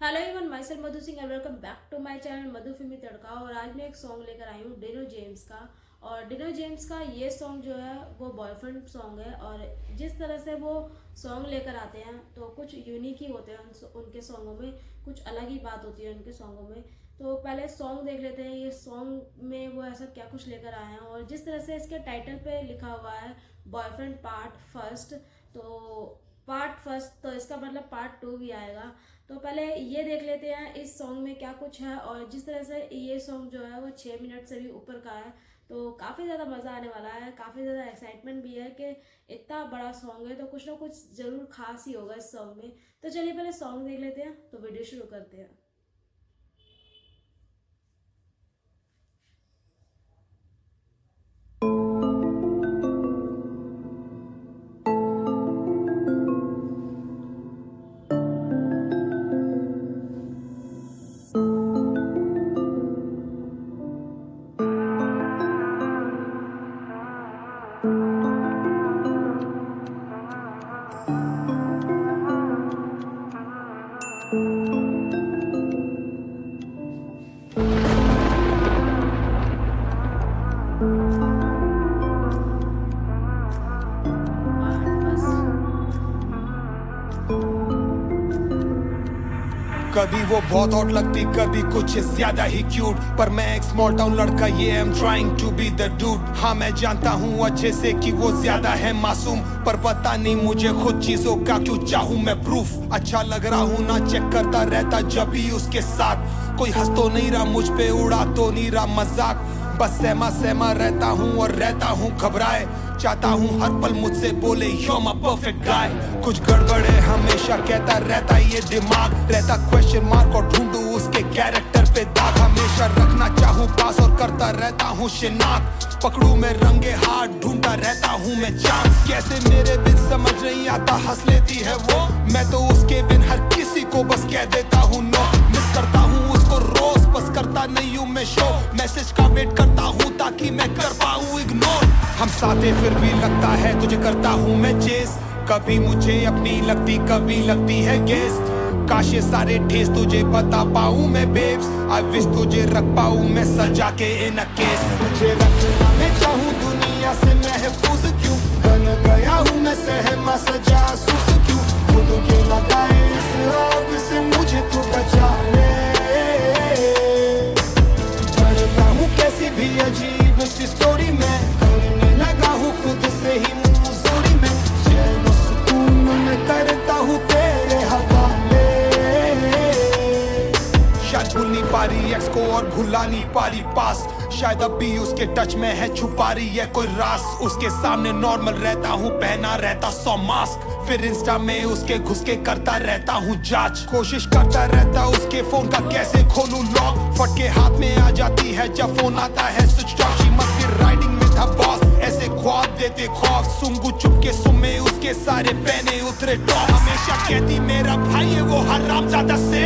Hello everyone, myself Madhu Singh and welcome back to my channel Madhu Filmi Tadka. और आज मैं एक सॉन्ग लेकर आई हूँ डिनो जेम्स का। और डिनो जेम्स का ये सॉन्ग जो है वो बॉयफ्रेंड सॉन्ग है। और जिस तरह से वो सॉन्ग लेकर आते हैं तो कुछ यूनिक ही होते हैं उनके सॉन्गों में, कुछ अलग ही बात होती है उनके सॉन्गों में। तो पहले सॉन्ग देख लेते हैं, ये सॉन्ग में वो ऐसा क्या कुछ लेकर आए हैं। और जिस तरह से इसके टाइटल पे लिखा हुआ है बॉयफ्रेंड पार्ट फर्स्ट, तो पार्ट फर्स्ट तो इसका मतलब पार्ट टू भी आएगा। तो पहले ये देख लेते हैं इस सॉन्ग में क्या कुछ है। और जिस तरह से ये सॉन्ग जो है वो 6 मिनट से भी ऊपर का है, तो काफ़ी ज़्यादा मज़ा आने वाला है, काफ़ी ज़्यादा एक्साइटमेंट भी है कि इतना बड़ा सॉन्ग है तो कुछ ना कुछ ज़रूर खास ही होगा इस सॉन्ग में। तो चलिए पहले सॉन्ग देख लेते हैं, तो वीडियो शुरू करते हैं। Part first. कभी वो बहुत हॉट लगती, कभी कुछ ज्यादा ही क्यूट, पर मैं एक स्मॉल टाउन लड़का, ये I am trying to be the dude. हाँ मैं जानता हूँ अच्छे से कि वो ज्यादा है मासूम, पर पता नहीं मुझे खुद चीजों का क्यों चाहूँ मैं प्रूफ। अच्छा लग रहा हूँ ना, चेक करता रहता जब भी उसके साथ। कोई हंस तो नहीं रहा मुझ पे, उड़ा तो नहीं रहा मजाक, बस सहमा सहमा रहता हूँ और रहता हूँ घबराए। चाहता हूँ हर पल मुझसे बोले you're my perfect guy। कुछ गड़बड़ है हमेशा कहता रहता ये दिमाग, रहता क्वेश्चन मार्क और ढूंढूं उसके कैरेक्टर पे दाग। हमेशा रखना चाहूँ पास और करता रहता हूँ शिनाख्त, पकड़ू मैं रंगे हाथ ढूंढता रहता हूँ मैं चांस। कैसे मेरे बिन समझ नहीं आता, हंस लेती है वो, मैं तो उसके बिन हर किसी को बस कह देता हूँ नो। मिस करता हूँ उसको रोज, बस करता नहीं हूँ मैं शो, मैसेज का वेट करता हूँ ताकि मैं कर पाऊँ इग्नोर। हम साथ हैं फिर भी लगता है तुझे करता हूँ मैं चेस, कभी मुझे अपनी लगती कभी लगती है गेस। काश ये सारे ठेस तुझे बता पाऊँ मैं बेब्स, आई विश तुझे रख पाऊँ मैं सजा के इन अ केस। तुझे रखना मैं चाहूँ दुनिया से महफूज क्यों, बन गया हूँ मैं सहमा सजा सुस क्यों। खुद के लगाए इस आग से मुझे तू बचा ले, करता हूँ कैसी भी अजीब सी स्टोरी में, करने लगा हूँ खुद से ही मुंहजोरी में। चैन सुकून में करता हूँ तेरे हवाले, शायद भूल नहीं पा रही एक्स को और भुला नहीं पा रही पास, शायद अब भी उसके टच में है छुपा रही है कोई राज। उसके सामने नॉर्मल रहता हूँ, पहना रहता 100 मास्क, फिर इंस्टा में उसके घुस के करता रहता हूँ जांच। कोशिश करता रहता उसके फोन का कैसे खोलूं लॉक, फट के हाथ में आ जाती है जब फोन आता है switch off. She must be riding with her boss, ऐसे ख्वाब देते खौफ, सुंगू चुप के सुमे उसके सारे पहने उतरे टॉप। हमेशा कहती मेरा भाई है वो हरामजादा से,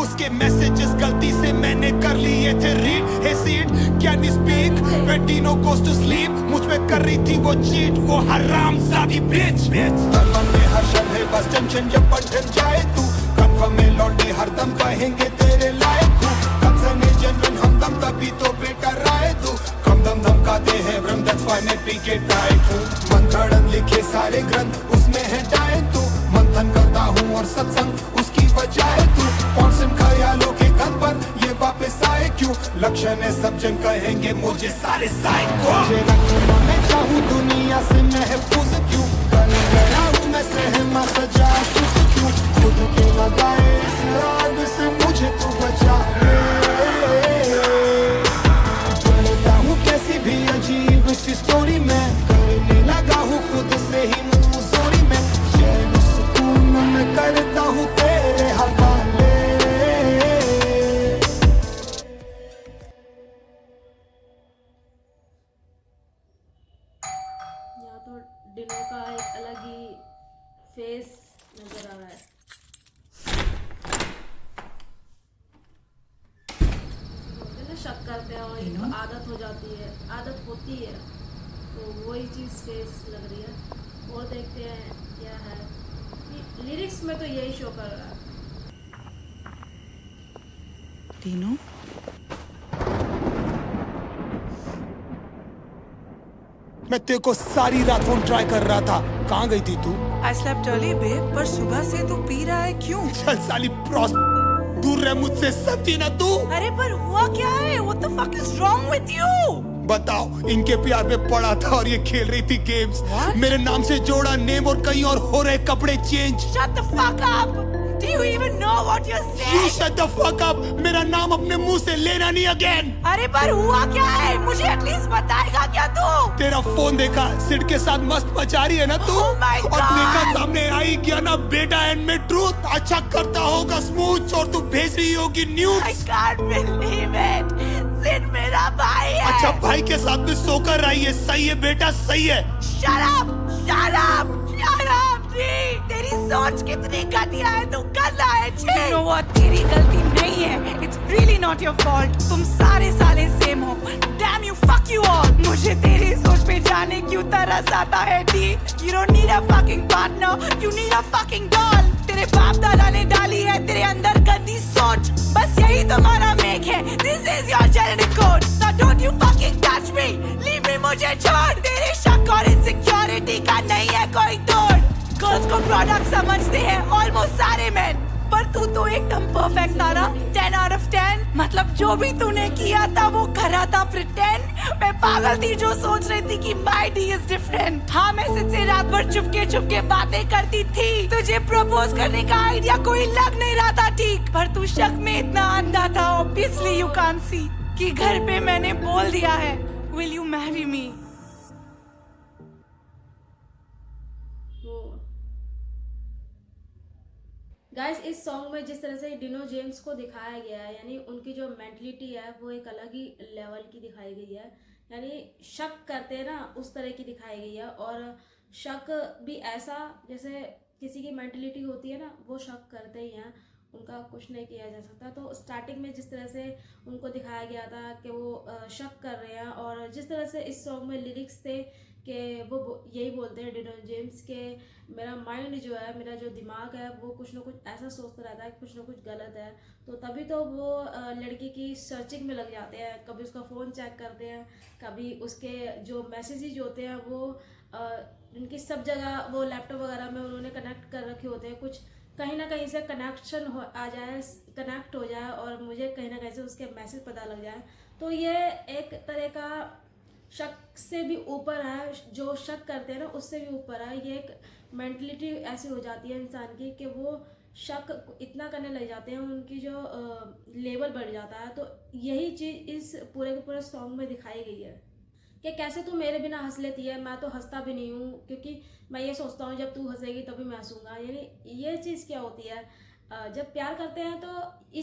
उसके मैसेजेस गलती से मैंने कर लिए थे read. Hey seat can we speak when Dino goes to sleep, मुझ पे कर रही थी वो चीट वो हरामजादी बिच। मन में हर शब्द है बस टेंशन जब बंधन जाए तू, कंफर्म में लौटे हरदम कहेंगे तेरे लायक हूँ। कंसर्न है जेन्युइन हमदम तभी तो बेटर आए तू, कम दम धमकाते हैं ब्रह्म दैट्स व्हाई मैं पीके टाइट हूँ। मंथन लिखे सारे ग्रंथ उसमें है डायन तू, मंथन करता हूँ और सत्संग उसकी वजह तू। कॉन्स्टेंट ख्यालों के घर पर ये वापस आए क्यों, लक्षण है सब जन कहेंगे मुझे सारे साइको। मुझे रखना मैं चाहूँ दुनिया से महफूज क्यों, बन गया हूँ मैं सहमा सजा सुस क्यों। खुद के लगाए इस आग से मुझे तू बचा ले, करता हूँ कैसी भी अजीब सी स्टोरी में, करने लगा हूँ खुद से ही मुंहजोरी में। चैन सुकून में करता हूँ तेरे हवाले। यहाँ तो डिनो का एक अलग ही फेस नजर आ रहा है। बोलते हैं ना, शक करते हैं और इनको आदत हो जाती है, आदत होती है, तो वही चीज़ फेस लग रही है। और देखते हैं क्या है, लिरिक्स में तो यही शो कर रहा है। तीनों मैं तेरे को सारी रात फोन ट्राई कर रहा था, कहाँ गई थी तू? आई स्लेप्ट अर्ली बेब, पर सुबह से तू पी रहा है क्यों? चल साली प्रॉस, दूर रह मुझसे, समझी ना तू? अरे पर हुआ क्या है? What the fuck is wrong with you? बताओ, इनके प्यार में पड़ा था और ये खेल रही थी गेम्स। What? मेरे नाम से जोड़ा नेम और कहीं और हो रहे कपड़े change. Shut the fuck up! Do you even know what you're You saying? shut the fuck up! मेरा नाम अपने मुंह से लेना नहीं अगेन। अरे पर हुआ क्या है? मुझे एटलीस्ट बताएगा क्या तू? तेरा फोन देखा, सिड के साथ मस्त मचा रही है ना तू? Oh my और God! देखा सामने आई क्या ना बेटा एंड में ट्रूथ अच्छा करता होगा स्मूथ और तू भेज रही होगी I news. can't believe it! Sid मेरा भाई है! अच्छा भाई के साथ में सोकर रही है, सही है बेटा, सही है। Shut up! Shut up! Shut up! जी! तेरी सोच कितनी घटिया है, तू गधा है, जी! You know what? तेरी गलती नहीं है. It's really not your fault. तुम सारे साले सेम हो. Damn you! Fuck you all! मुझे तेरी सोच पे जाने क्यों तरस आता है, D? You don't need a fucking partner. You need a fucking doll. तेरे बाप दादा ने डाली है तेरे अंदर गंदी सोच. बस यही तुम्हारा मेक है. This is your genetic code. Now don't you fucking touch me. Leave me, मुझे छोड़. तेरे शक और इनसिक्योरिटी का नहीं है कोई तोड़. गर्ल्स को प्रोडक्ट समझते हैं ऑलमोस्ट सारे मैन, पर तू तो एकदम परफेक्ट था ना. 10 out of 10. मतलब जो भी तूने किया था वो करा था प्रिटेंड. मैं पागल थी जो सोच रही थी कि माय डी इज डिफरेंट. हाँ मैं तुझसे रात भर चुपके बातें करती थी. तुझे प्रपोज करने का आइडिया कोई लग नहीं रहा था ठीक, पर तू शक में इतना अंधा था ऑब्वियसली यू कांट सी कि घर पे मैंने बोल दिया है will you marry me. Guys इस सॉन्ग में जिस तरह से डिनो जेम्स को दिखाया गया है, यानी उनकी जो मेंटलिटी है वो एक अलग ही लेवल की दिखाई गई है. यानी शक करते हैं ना, उस तरह की दिखाई गई है. और शक भी ऐसा जैसे किसी की मेंटलिटी होती है ना, वो शक करते ही हैं, उनका कुछ नहीं किया जा सकता. तो स्टार्टिंग में जिस तरह से उनको दिखाया गया था कि वो शक कर रहे हैं, और जिस तरह से इस सॉन्ग में लिरिक्स थे कि वो यही बोलते हैं डिनो जेम्स के मेरा माइंड जो है, मेरा जो दिमाग है वो कुछ ना कुछ ऐसा सोचता रहता है, कुछ ना कुछ गलत है. तो तभी तो वो लड़की की सर्चिंग में लग जाते हैं. कभी उसका फ़ोन चेक करते हैं, कभी उसके जो मैसेजेज होते हैं वो उनकी सब जगह वो लैपटॉप वगैरह में उन्होंने कनेक्ट कर रखे होते हैं. कुछ कहीं ना कहीं से कनेक्शन हो आ जाए, कनेक्ट हो जाए और मुझे कहीं ना कहीं से उसके मैसेज पता लग जाए. तो ये एक तरह का शक से भी ऊपर है, जो शक करते हैं ना उससे भी ऊपर है. ये एक मेंटलिटी ऐसी हो जाती है इंसान की कि वो शक इतना करने लग जाते हैं, उनकी जो लेवल बढ़ जाता है. तो यही चीज़ इस पूरे के पूरे सॉन्ग में दिखाई गई है कि कैसे तू मेरे बिना हंस लेती है, मैं तो हंसता भी नहीं हूँ, क्योंकि मैं ये सोचता हूँ जब तू हंसेगी तभी मैं हंसूंगा. यानी ये चीज़ क्या होती है, जब प्यार करते हैं तो ये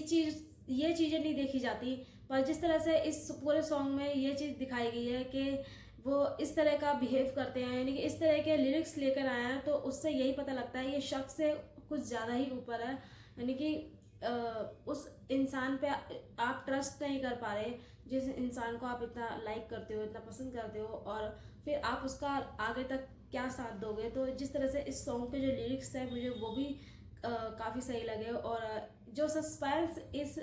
चीज़ें नहीं देखी जाती. पर जिस तरह से इस पूरे सॉन्ग में ये चीज़ दिखाई गई है कि वो इस तरह का बिहेव करते हैं, यानी कि इस तरह के लिरिक्स लेकर आए हैं, तो उससे यही पता लगता है ये शक से कुछ ज़्यादा ही ऊपर है. यानी कि उस इंसान पे आप ट्रस्ट नहीं कर पा रहे, जिस इंसान को आप इतना लाइक करते हो, इतना पसंद करते हो, और फिर आप उसका आगे तक क्या साथ दोगे. तो जिस तरह से इस सॉन्ग के जो लिरिक्स हैं मुझे वो भी काफ़ी सही लगे. और जो सस्पेंस इस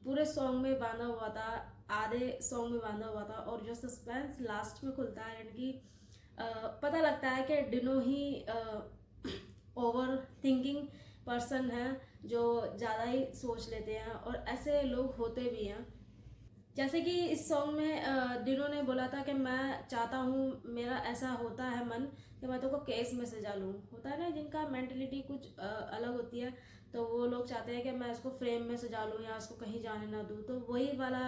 पूरे सॉन्ग में बांधा हुआ था, आधे सॉन्ग में बांधा हुआ था, और जो सस्पेंस लास्ट में खुलता है, यानी कि पता लगता है कि डिनो ही ओवर थिंकिंग पर्सन है, जो ज़्यादा ही सोच लेते हैं, और ऐसे लोग होते भी हैं. जैसे कि इस सॉन्ग में डिनो ने बोला था कि मैं चाहता हूँ, मेरा ऐसा होता है मन कि मैं तो को केस में सजा लूँ. होता है ना जिनका मेंटलिटी कुछ अलग होती है, तो वो लोग चाहते हैं कि मैं इसको फ्रेम में सजा लूँ या उसको कहीं जाने ना दूँ. तो वही वाला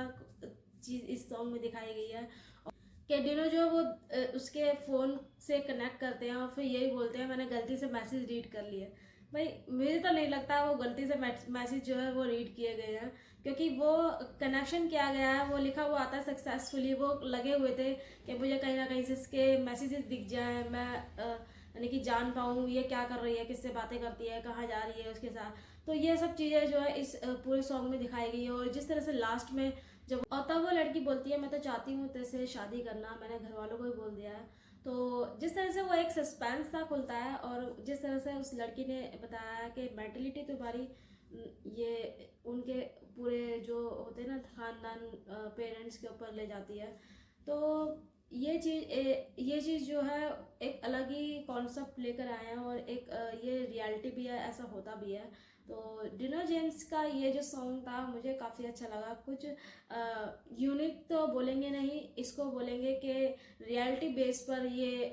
चीज़ इस सॉन्ग में दिखाई गई है कि डिनो जो है वो उसके फ़ोन से कनेक्ट करते हैं और फिर यही बोलते हैं मैंने गलती से मैसेज रीड कर लिए. भाई मुझे तो नहीं लगता वो गलती से मैसेज जो है वो रीड किए गए हैं, क्योंकि वो कनेक्शन किया गया है, वो लिखा हुआ आता है सक्सेसफुली. वो लगे हुए थे कि मुझे कहीं ना कहीं से इसके मैसेजेस दिख जाए, मैं यानी कि जान पाऊँ ये क्या कर रही है, किससे बातें करती है, कहाँ जा रही है उसके साथ. तो ये सब चीज़ें जो है इस पूरे सॉन्ग में दिखाई गई है. और जिस तरह से लास्ट में जब तब वो लड़की बोलती है मैं तो चाहती हूँ तेरे शादी करना, मैंने घर वालों को भी बोल दिया है. तो जिस तरह से वो एक सस्पेंस सा खुलता है, और जिस तरह से उस लड़की ने बताया कि मेंटलिटी तुम्हारी ये उनके पूरे जो होते हैं ना खानदान पेरेंट्स के ऊपर ले जाती है। तो ये चीज़ जो है एक अलग ही कॉन्सेप्ट लेकर आए हैं और एक ये रियलिटी भी है, ऐसा होता भी है। तो डिनो जेम्स का ये जो सॉन्ग था मुझे काफ़ी अच्छा लगा। कुछ यूनिक तो बोलेंगे नहीं, इसको बोलेंगे कि रियलिटी बेस पर ये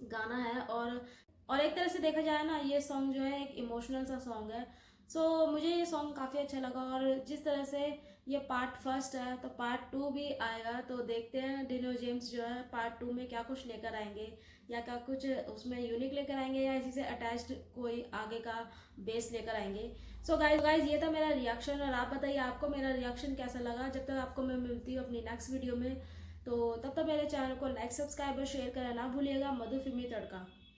गाना है। और एक तरह से देखा जाए ना, ये सॉन्ग जो है एक इमोशनल सा सॉन्ग है। सो मुझे ये सॉन्ग काफ़ी अच्छा लगा। और जिस तरह से ये पार्ट फर्स्ट है तो पार्ट 2 भी आएगा, तो देखते हैं डिनो जेम्स जो है पार्ट 2 में क्या कुछ लेकर आएंगे, या क्या कुछ उसमें यूनिक लेकर आएंगे, या इसी से अटैच्ड कोई आगे का बेस लेकर आएंगे। सो गाइज ये था मेरा रिएक्शन, और आप बताइए आपको मेरा रिएक्शन कैसा लगा। जब तक आपको मैं मिलती हूँ अपनी नेक्स्ट वीडियो में, तो तब तक मेरे चैनल को लाइक, सब्सक्राइब और शेयर करना ना भूलिएगा। मधु फिल्मी तड़का।